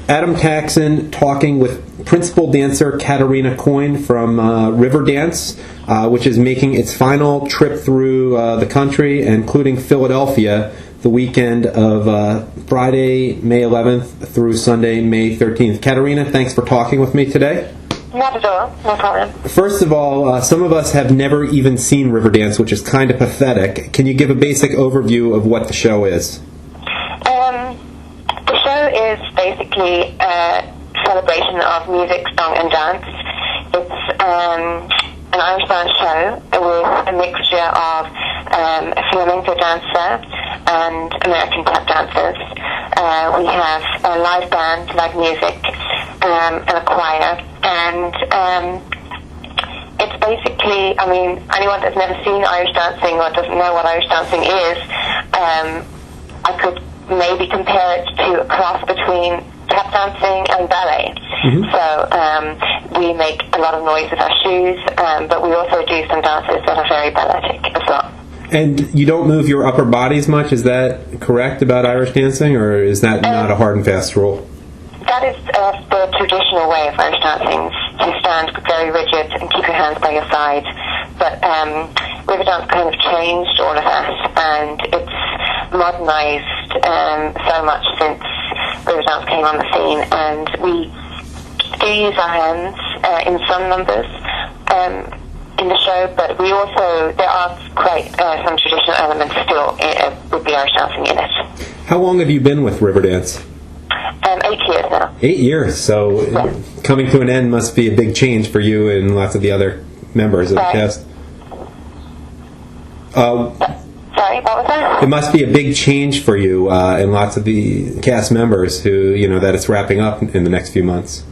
Adam Taxin talking with principal dancer Caterina Coyne from Riverdance, which is making its final trip through the country, including Philadelphia, the weekend of Friday, May 11th through Sunday, May 13th. Caterina, thanks for talking with me today. Not at all, no problem. First of all, some of us have never even seen Riverdance, which is kind of pathetic. Can you give a basic overview of what the show is? The show is basically a celebration of music, song, and dance. It's an Irish dance show with a mixture of a flamenco dancer and American tap dancers. We have a live band, live music, and a choir. And it's basically, anyone that's never seen Irish dancing or doesn't know what Irish dancing is, I could maybe compare it to a cross between tap dancing and ballet. Mm-hmm. So we make a lot of noise with our shoes, but we also do some dances that are very balletic as well. And you don't move your upper bodies much, is that correct about Irish dancing, or is that not a hard and fast rule? That is the traditional way of Irish dancing, to stand very rigid and keep your hands by your side. But Riverdance kind of changed all of that, and it's modernized so much since Riverdance came on the scene, and we do use our hands in some numbers in the show, but we also, there are quite some traditional elements still with the Irish dancing in it. How long have you been with Riverdance? 8 years now. 8 years, so yeah. Coming to an end must be a big change for you and lots of the other members of the cast. Sorry, what was that? It must be a big change for you and lots of the cast members who, that it's wrapping up in the next few months.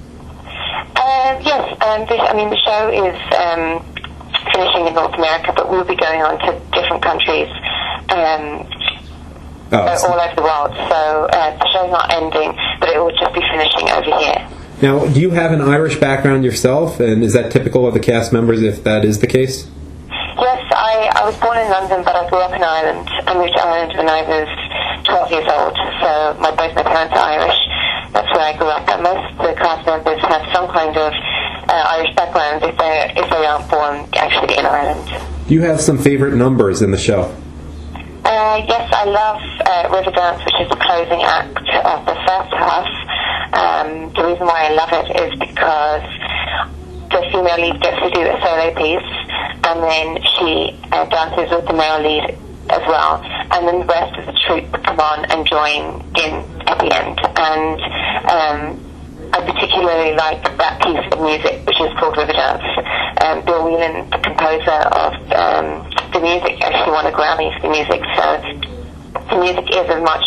Yes, the show is finishing in North America, but we'll be going on to different countries all over the world. So the show's not ending, but it will just be finishing over here. Now, do you have an Irish background yourself, and is that typical of the cast members if that is the case? Yes, I was born in London, but I grew up in Ireland. I moved to Ireland when I was 12 years old, so both my parents are Irish. That's where I grew up, and most of the cast members have some kind of Irish background if they aren't born actually in Ireland. Do you have some favorite numbers in the show? Yes, I love Riverdance, which is the closing act of the first half. The reason why I love it is because the female lead gets to do a solo piece, and then she dances with the male lead as well, and then the rest of the troupe come on and join in at the end. And I particularly like that piece of music, which is called Riverdance. Bill Whelan, the composer of the music, actually won a Grammy for the music, so the music is as much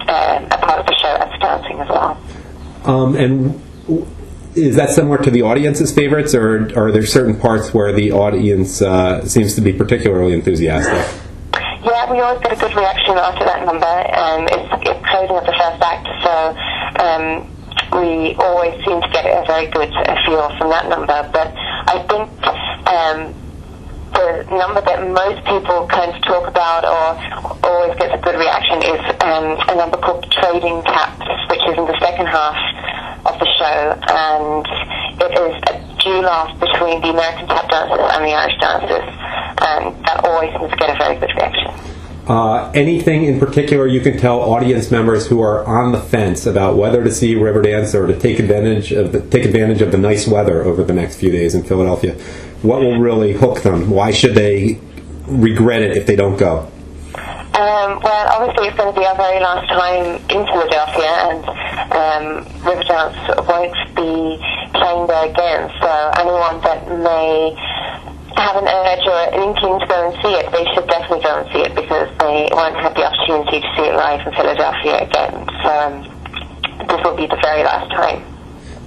a part of the show as the dancing as well. And is that similar to the audience's favorites, or are there certain parts where the audience seems to be particularly enthusiastic? Yeah, we always get a good reaction after that number. It's closing of the first act, so we always seem to get a very good feel from that number. But I think the number that most people kind of talk about or always gets a good reaction is a number called Trading Taps, which is in the second half of the show, and it is a duel between the American tap dancers and the Irish dancers, and that always seems to get a very good reaction. Anything in particular you can tell audience members who are on the fence about whether to see Riverdance or to take advantage of the nice weather over the next few days in Philadelphia? What will really hook them? Why should they regret it if they don't go? Well, obviously it's going to be our very last time in Philadelphia, and Riverdance won't be playing there again, so anyone that may have an urge or an inkling to go and see it, they should definitely go and see it, because they won't have the opportunity to see it live in Philadelphia again. So this will be the very last time.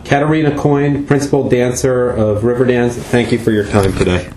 Caterina Coyne, principal dancer of Riverdance, thank you for your time today.